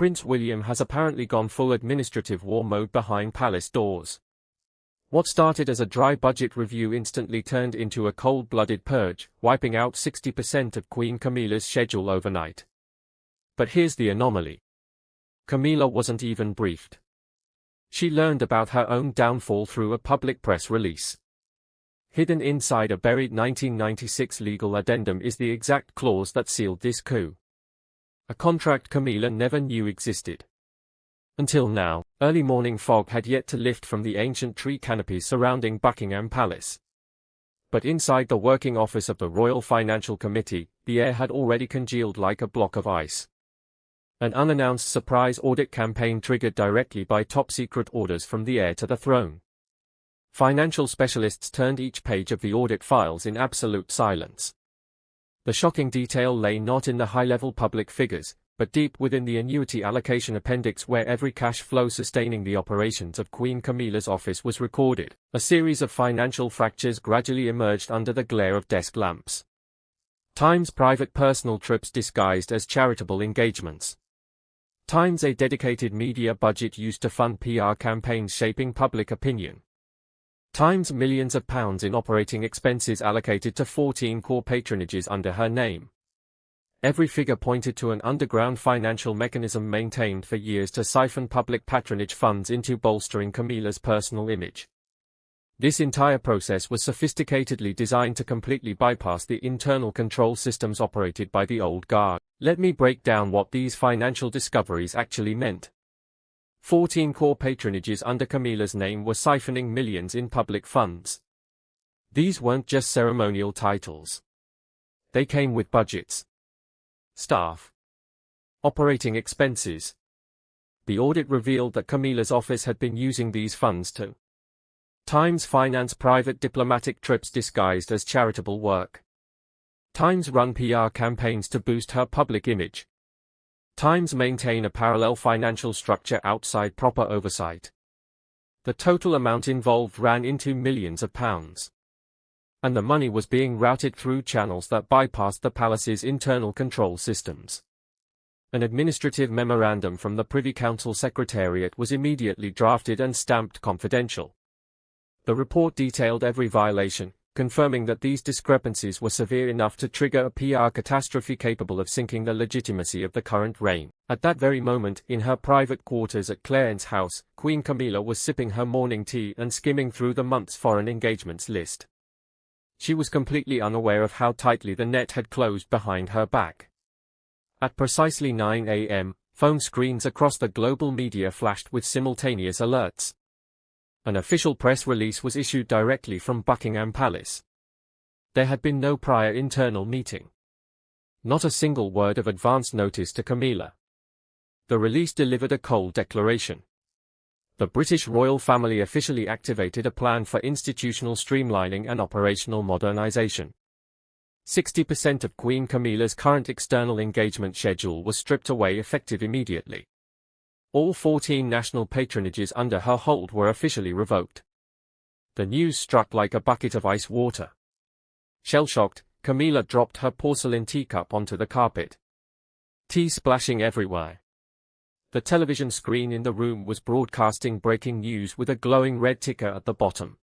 Prince William has apparently gone full administrative war mode behind palace doors. What started as a dry budget review instantly turned into a cold-blooded purge, wiping out 60% of Queen Camilla's schedule overnight. But here's the anomaly. Camilla wasn't even briefed. She learned about her own downfall through a public press release. Hidden inside a buried 1996 legal addendum is the exact clause that sealed this coup. A contract Camilla never knew existed. Until now, early morning fog had yet to lift from the ancient tree canopies surrounding Buckingham Palace. But inside the working office of the Royal Financial Committee, the air had already congealed like a block of ice. An unannounced surprise audit campaign triggered directly by top-secret orders from the heir to the throne. Financial specialists turned each page of the audit files in absolute silence. The shocking detail lay not in the high-level public figures, but deep within the annuity allocation appendix where every cash flow sustaining the operations of Queen Camilla's office was recorded. A series of financial fractures gradually emerged under the glare of desk lamps. Times private personal trips disguised as charitable engagements. Times a dedicated media budget used to fund PR campaigns shaping public opinion. Times millions of pounds in operating expenses allocated to 14 core patronages under her name. Every figure pointed to an underground financial mechanism maintained for years to siphon public patronage funds into bolstering Camilla's personal image. This entire process was sophisticatedly designed to completely bypass the internal control systems operated by the old guard. Let me break down what these financial discoveries actually meant. 14 core patronages under Camilla's name were siphoning millions in public funds. These weren't just ceremonial titles. They came with budgets, staff, operating expenses. The audit revealed that Camilla's office had been using these funds to times finance private diplomatic trips disguised as charitable work. Times run PR campaigns to boost her public image. Times maintain a parallel financial structure outside proper oversight. The total amount involved ran into millions of pounds. And the money was being routed through channels that bypassed the palace's internal control systems. An administrative memorandum from the Privy Council Secretariat was immediately drafted and stamped confidential. The report detailed every violation, confirming that these discrepancies were severe enough to trigger a PR catastrophe capable of sinking the legitimacy of the current reign. At that very moment, in her private quarters at Clarence House, Queen Camilla was sipping her morning tea and skimming through the month's foreign engagements list. She was completely unaware of how tightly the net had closed behind her back. At precisely 9 a.m., phone screens across the global media flashed with simultaneous alerts. An official press release was issued directly from Buckingham Palace. There had been no prior internal meeting. Not a single word of advance notice to Camilla. The release delivered a cold declaration. The British royal family officially activated a plan for institutional streamlining and operational modernization. 60% of Queen Camilla's current external engagement schedule was stripped away effective immediately. All 14 national patronages under her hold were officially revoked. The news struck like a bucket of ice water. Shell-shocked, Camilla dropped her porcelain teacup onto the carpet. Tea splashing everywhere. The television screen in the room was broadcasting breaking news with a glowing red ticker at the bottom.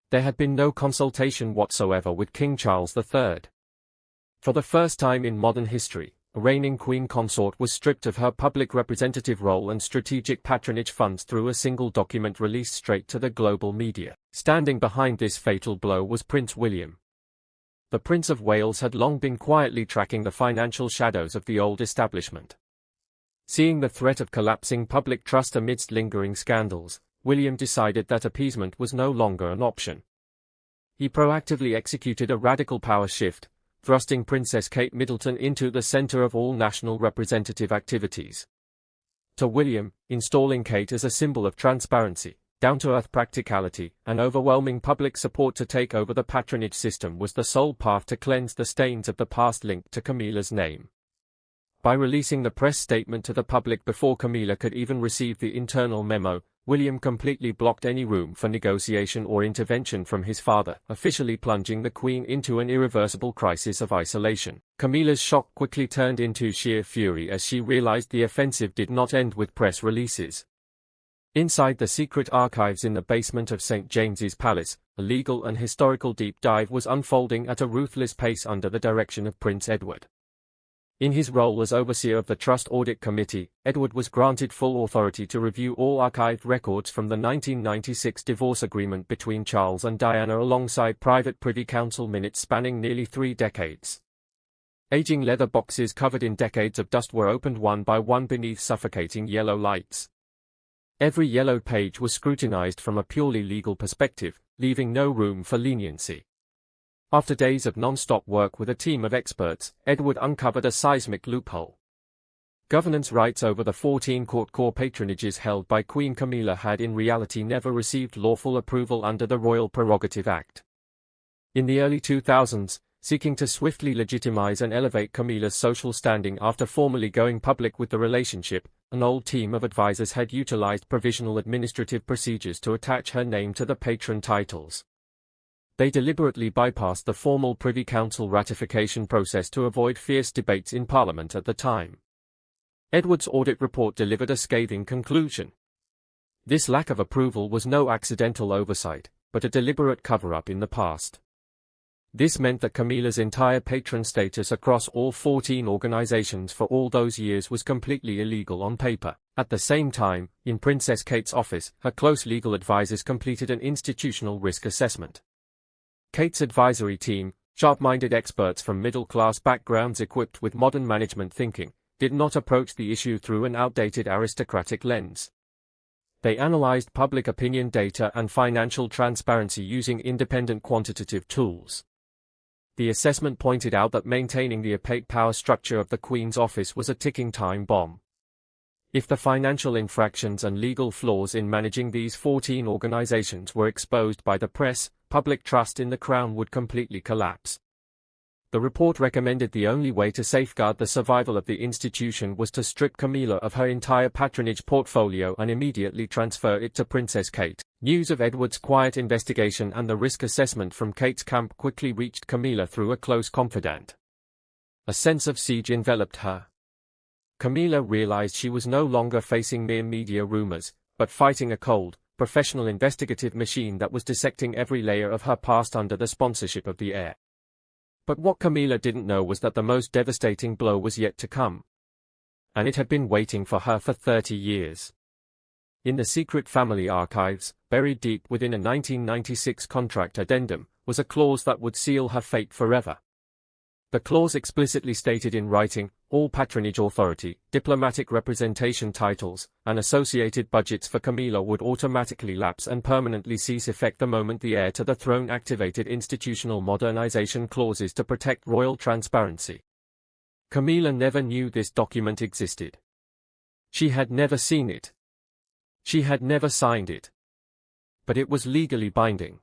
There had been no consultation whatsoever with King Charles III. For the first time in modern history, a reigning queen consort was stripped of her public representative role and strategic patronage funds through a single document released straight to the global media. Standing behind this fatal blow was Prince William. The Prince of Wales had long been quietly tracking the financial shadows of the old establishment. Seeing the threat of collapsing public trust amidst lingering scandals, William decided that appeasement was no longer an option. He proactively executed a radical power shift, thrusting Princess Kate Middleton into the center of all national representative activities. To William, installing Kate as a symbol of transparency, down-to-earth practicality, and overwhelming public support to take over the patronage system was the sole path to cleanse the stains of the past linked to Camilla's name. By releasing the press statement to the public before Camilla could even receive the internal memo, William completely blocked any room for negotiation or intervention from his father, officially plunging the Queen into an irreversible crisis of isolation. Camilla's shock quickly turned into sheer fury as she realized the offensive did not end with press releases. Inside the secret archives in the basement of St. James's Palace, a legal and historical deep dive was unfolding at a ruthless pace under the direction of Prince Edward. In his role as overseer of the Trust Audit Committee, Edward was granted full authority to review all archived records from the 1996 divorce agreement between Charles and Diana alongside private Privy Council minutes spanning nearly 3 decades. Aging leather boxes covered in decades of dust were opened one by one beneath suffocating yellow lights. Every yellowed page was scrutinized from a purely legal perspective, leaving no room for leniency. After days of non-stop work with a team of experts, Edward uncovered a seismic loophole. Governance rights over the 14 core patronages held by Queen Camilla had in reality never received lawful approval under the Royal Prerogative Act. In the early 2000s, seeking to swiftly legitimize and elevate Camilla's social standing after formally going public with the relationship, an old team of advisors had utilized provisional administrative procedures to attach her name to the patron titles. They deliberately bypassed the formal Privy Council ratification process to avoid fierce debates in Parliament at the time. Edward's audit report delivered a scathing conclusion. This lack of approval was no accidental oversight, but a deliberate cover-up in the past. This meant that Camilla's entire patron status across all 14 organizations for all those years was completely illegal on paper. At the same time, in Princess Kate's office, her close legal advisors completed an institutional risk assessment. Kate's advisory team, sharp-minded experts from middle-class backgrounds equipped with modern management thinking, did not approach the issue through an outdated aristocratic lens. They analyzed public opinion data and financial transparency using independent quantitative tools. The assessment pointed out that maintaining the opaque power structure of the Queen's office was a ticking time bomb. If the financial infractions and legal flaws in managing these 14 organizations were exposed by the press, public trust in the Crown would completely collapse. The report recommended the only way to safeguard the survival of the institution was to strip Camilla of her entire patronage portfolio and immediately transfer it to Princess Kate. News of Edward's quiet investigation and the risk assessment from Kate's camp quickly reached Camilla through a close confidant. A sense of siege enveloped her. Camilla realized she was no longer facing mere media rumors, but fighting a cold, professional investigative machine that was dissecting every layer of her past under the sponsorship of the heir. But what Camilla didn't know was that the most devastating blow was yet to come. And it had been waiting for her for 30 years. In the secret family archives, buried deep within a 1996 contract addendum, was a clause that would seal her fate forever. The clause explicitly stated in writing, all patronage authority, diplomatic representation titles, and associated budgets for Camilla would automatically lapse and permanently cease effect the moment the heir to the throne activated institutional modernization clauses to protect royal transparency. Camilla never knew this document existed. She had never seen it. She had never signed it. But it was legally binding.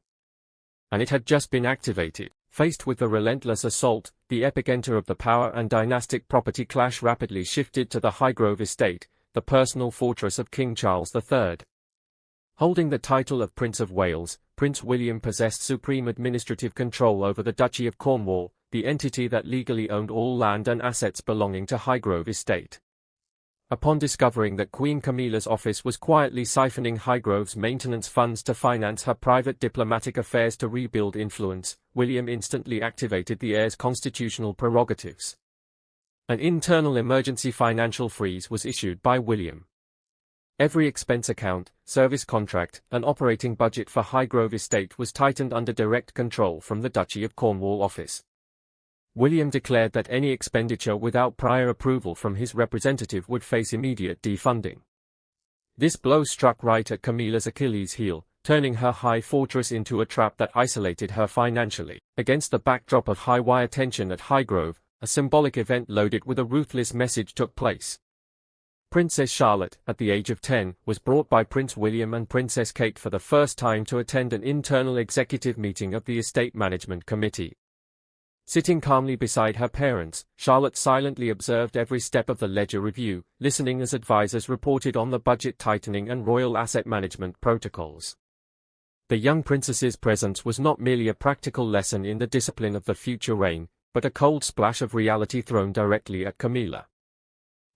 And it had just been activated. Faced with the relentless assault, the epicenter of the power and dynastic property clash rapidly shifted to the Highgrove estate, the personal fortress of King Charles III. Holding the title of Prince of Wales, Prince William possessed supreme administrative control over the Duchy of Cornwall, the entity that legally owned all land and assets belonging to Highgrove estate. Upon discovering that Queen Camilla's office was quietly siphoning Highgrove's maintenance funds to finance her private diplomatic affairs to rebuild influence, William instantly activated the heir's constitutional prerogatives. An internal emergency financial freeze was issued by William. Every expense account, service contract, and operating budget for Highgrove estate was tightened under direct control from the Duchy of Cornwall office. William declared that any expenditure without prior approval from his representative would face immediate defunding. This blow struck right at Camilla's Achilles heel, turning her high fortress into a trap that isolated her financially. Against the backdrop of high-wire tension at Highgrove, a symbolic event loaded with a ruthless message took place. Princess Charlotte, at the age of 10, was brought by Prince William and Princess Kate for the first time to attend an internal executive meeting of the Estate Management Committee. Sitting calmly beside her parents, Charlotte silently observed every step of the ledger review, listening as advisors reported on the budget tightening and royal asset management protocols. The young princess's presence was not merely a practical lesson in the discipline of the future reign, but a cold splash of reality thrown directly at Camilla.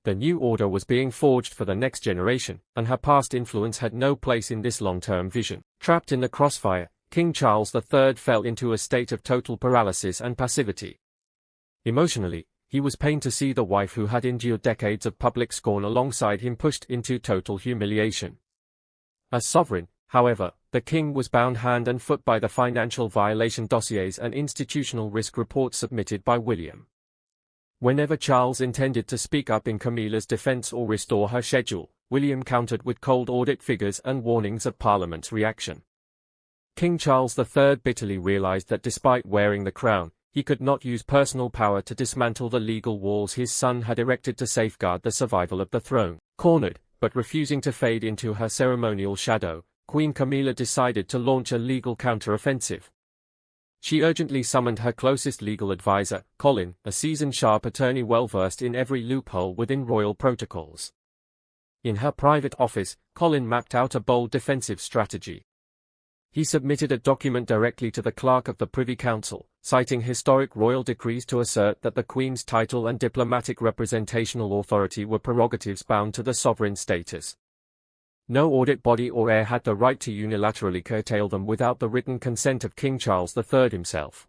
The new order was being forged for the next generation, and her past influence had no place in this long-term vision. Trapped in the crossfire, King Charles III fell into a state of total paralysis and passivity. Emotionally, he was pained to see the wife who had endured decades of public scorn alongside him pushed into total humiliation. As sovereign, however, the king was bound hand and foot by the financial violation dossiers and institutional risk reports submitted by William. Whenever Charles intended to speak up in Camilla's defense or restore her schedule, William countered with cold audit figures and warnings of Parliament's reaction. King Charles III bitterly realized that despite wearing the crown, he could not use personal power to dismantle the legal walls his son had erected to safeguard the survival of the throne. Cornered, but refusing to fade into her ceremonial shadow, Queen Camilla decided to launch a legal counter-offensive. She urgently summoned her closest legal advisor, Colin, a seasoned sharp attorney well-versed in every loophole within royal protocols. In her private office, Colin mapped out a bold defensive strategy. He submitted a document directly to the clerk of the Privy Council, citing historic royal decrees to assert that the Queen's title and diplomatic representational authority were prerogatives bound to the sovereign status. No audit body or heir had the right to unilaterally curtail them without the written consent of King Charles III himself.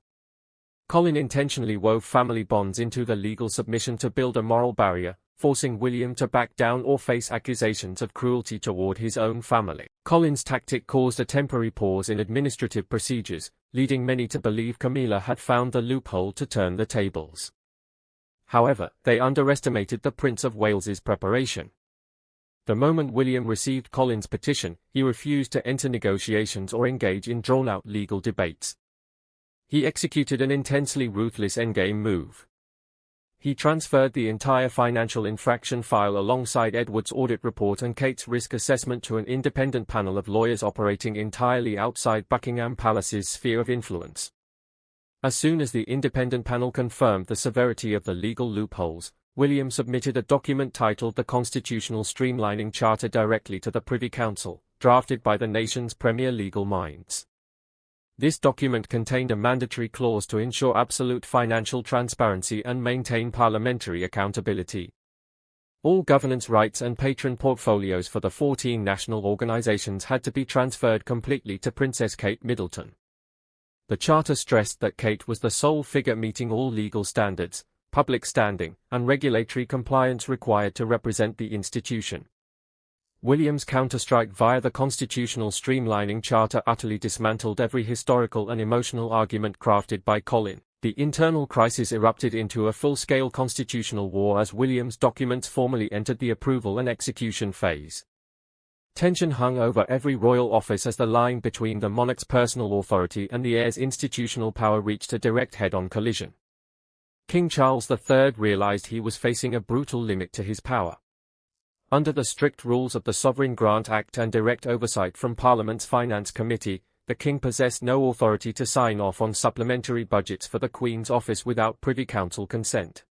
Colin intentionally wove family bonds into the legal submission to build a moral barrier, forcing William to back down or face accusations of cruelty toward his own family. Colin's tactic caused a temporary pause in administrative procedures, leading many to believe Camilla had found the loophole to turn the tables. However, they underestimated the Prince of Wales's preparation. The moment William received Colin's petition, he refused to enter negotiations or engage in drawn-out legal debates. He executed an intensely ruthless endgame move. He transferred the entire financial infraction file alongside Edward's audit report and Kate's risk assessment to an independent panel of lawyers operating entirely outside Buckingham Palace's sphere of influence. As soon as the independent panel confirmed the severity of the legal loopholes, William submitted a document titled the Constitutional Streamlining Charter directly to the Privy Council, drafted by the nation's premier legal minds. This document contained a mandatory clause to ensure absolute financial transparency and maintain parliamentary accountability. All governance rights and patron portfolios for the 14 national organizations had to be transferred completely to Princess Kate Middleton. The charter stressed that Kate was the sole figure meeting all legal standards, public standing, and regulatory compliance required to represent the institution. William's counterstrike via the Constitutional Streamlining Charter utterly dismantled every historical and emotional argument crafted by Colin. The internal crisis erupted into a full-scale constitutional war as William's documents formally entered the approval and execution phase. Tension hung over every royal office as the line between the monarch's personal authority and the heir's institutional power reached a direct head-on collision. King Charles III realized he was facing a brutal limit to his power. Under the strict rules of the Sovereign Grant Act and direct oversight from Parliament's Finance Committee, the King possessed no authority to sign off on supplementary budgets for the Queen's office without Privy Council consent.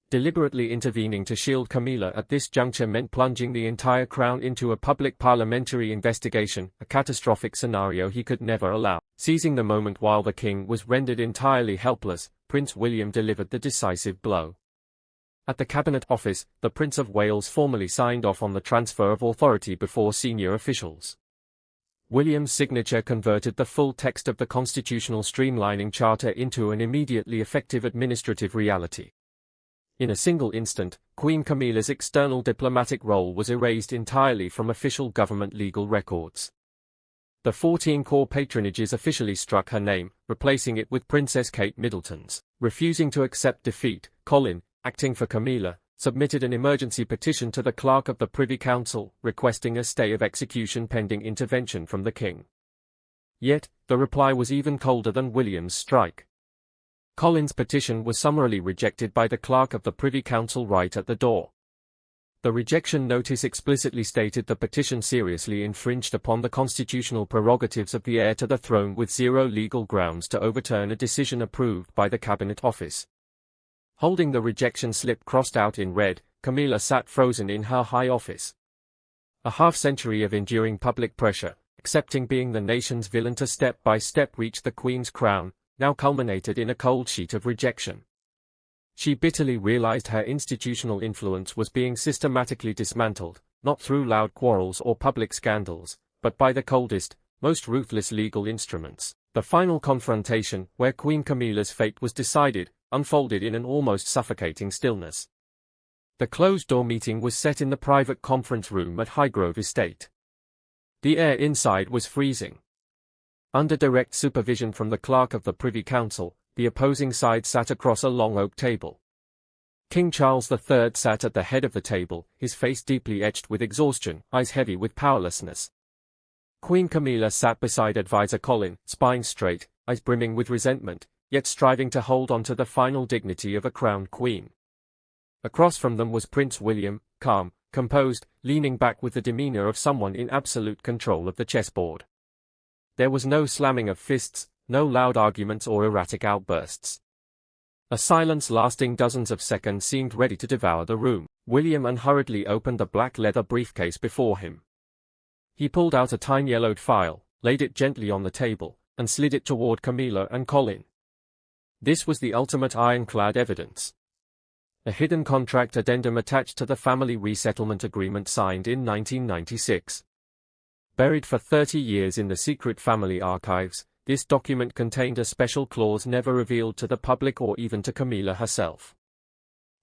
Deliberately intervening to shield Camilla at this juncture meant plunging the entire crown into a public parliamentary investigation, a catastrophic scenario he could never allow. Seizing the moment while the King was rendered entirely helpless, Prince William delivered the decisive blow. At the Cabinet Office, the Prince of Wales formally signed off on the transfer of authority before senior officials. William's signature converted the full text of the Constitutional Streamlining Charter into an immediately effective administrative reality. In a single instant, Queen Camilla's external diplomatic role was erased entirely from official government legal records. The 14 core patronages officially struck her name, replacing it with Princess Kate Middleton's. Refusing to accept defeat, Colin, acting for Camilla, submitted an emergency petition to the clerk of the Privy Council, requesting a stay of execution pending intervention from the king. Yet, the reply was even colder than William's strike. Colin's petition was summarily rejected by the clerk of the Privy Council right at the door. The rejection notice explicitly stated the petition seriously infringed upon the constitutional prerogatives of the heir to the throne with zero legal grounds to overturn a decision approved by the Cabinet Office. Holding the rejection slip crossed out in red, Camilla sat frozen in her high office. A half-century of enduring public pressure, accepting being the nation's villain to step by step reach the Queen's crown, now culminated in a cold sheet of rejection. She bitterly realized her institutional influence was being systematically dismantled, not through loud quarrels or public scandals, but by the coldest, most ruthless legal instruments. The final confrontation, where Queen Camilla's fate was decided, unfolded in an almost suffocating stillness. The closed-door meeting was set in the private conference room at Highgrove Estate. The air inside was freezing. Under direct supervision from the clerk of the Privy Council, the opposing side sat across a long oak table. King Charles III sat at the head of the table, his face deeply etched with exhaustion, eyes heavy with powerlessness. Queen Camilla sat beside Advisor Colin, spine straight, eyes brimming with resentment, yet striving to hold on to the final dignity of a crowned queen. Across from them was Prince William, calm, composed, leaning back with the demeanor of someone in absolute control of the chessboard. There was no slamming of fists, no loud arguments or erratic outbursts. A silence lasting dozens of seconds seemed ready to devour the room. William unhurriedly opened the black leather briefcase before him. He pulled out a time-yellowed file, laid it gently on the table, and slid it toward Camilla and Colin. This was the ultimate ironclad evidence. A hidden contract addendum attached to the family resettlement agreement signed in 1996. Buried for 30 years in the secret family archives, this document contained a special clause never revealed to the public or even to Camilla herself.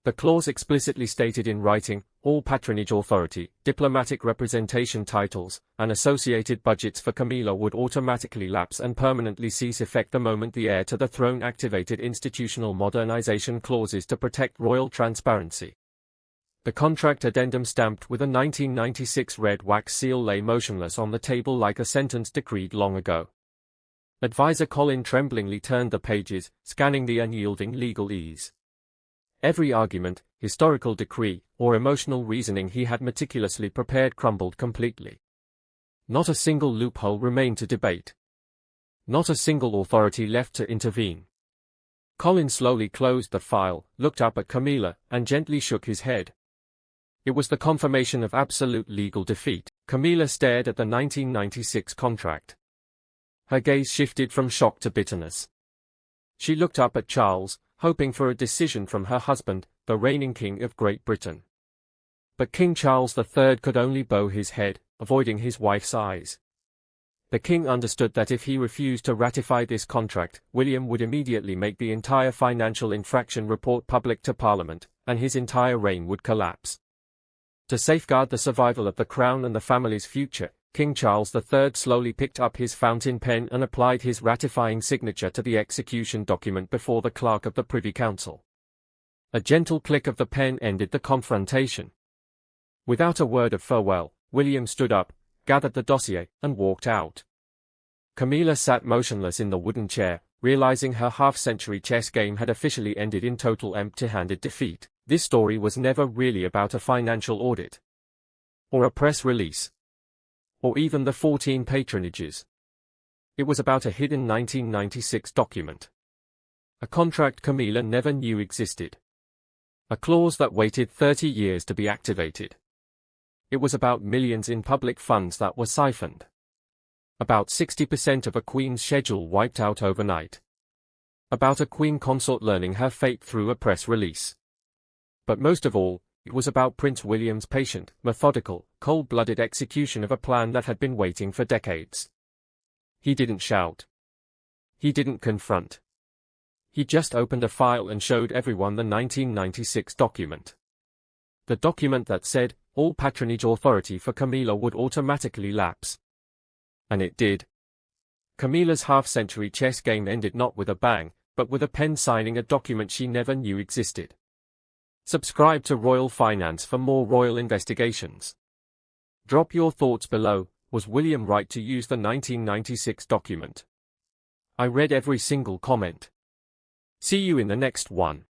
The clause explicitly stated in writing, all patronage authority, diplomatic representation titles, and associated budgets for Camilla would automatically lapse and permanently cease effect the moment the heir to the throne activated institutional modernization clauses to protect royal transparency. The contract addendum stamped with a 1996 red wax seal lay motionless on the table like a sentence decreed long ago. Advisor Colin tremblingly turned the pages, scanning the unyielding legalese. Every argument, historical decree, or emotional reasoning he had meticulously prepared crumbled completely. Not a single loophole remained to debate. Not a single authority left to intervene. Colin slowly closed the file, looked up at Camilla, and gently shook his head. It was the confirmation of absolute legal defeat. Camilla stared at the 1996 contract. Her gaze shifted from shock to bitterness. She looked up at Charles, hoping for a decision from her husband, the reigning king of Great Britain. But King Charles III could only bow his head, avoiding his wife's eyes. The king understood that if he refused to ratify this contract, William would immediately make the entire financial infraction report public to Parliament, and his entire reign would collapse. To safeguard the survival of the crown and the family's future, King Charles III slowly picked up his fountain pen and applied his ratifying signature to the execution document before the clerk of the Privy Council. A gentle click of the pen ended the confrontation. Without a word of farewell, William stood up, gathered the dossier, and walked out. Camilla sat motionless in the wooden chair, realizing her half-century chess game had officially ended in total empty-handed defeat. This story was never really about a financial audit, or a press release, or even the 14 patronages. It was about a hidden 1996 document. A contract Camilla never knew existed. A clause that waited 30 years to be activated. It was about millions in public funds that were siphoned. About 60% of a queen's schedule wiped out overnight. About a queen consort learning her fate through a press release. But most of all, it was about Prince William's patient, methodical, cold-blooded execution of a plan that had been waiting for decades. He didn't shout. He didn't confront. He just opened a file and showed everyone the 1996 document. The document that said, all patronage authority for Camilla would automatically lapse. And it did. Camilla's half-century chess game ended not with a bang, but with a pen signing a document she never knew existed. Subscribe to Royal Finance for more royal investigations. Drop your thoughts below. Was William right to use the 1996 document? I read every single comment. See you in the next one.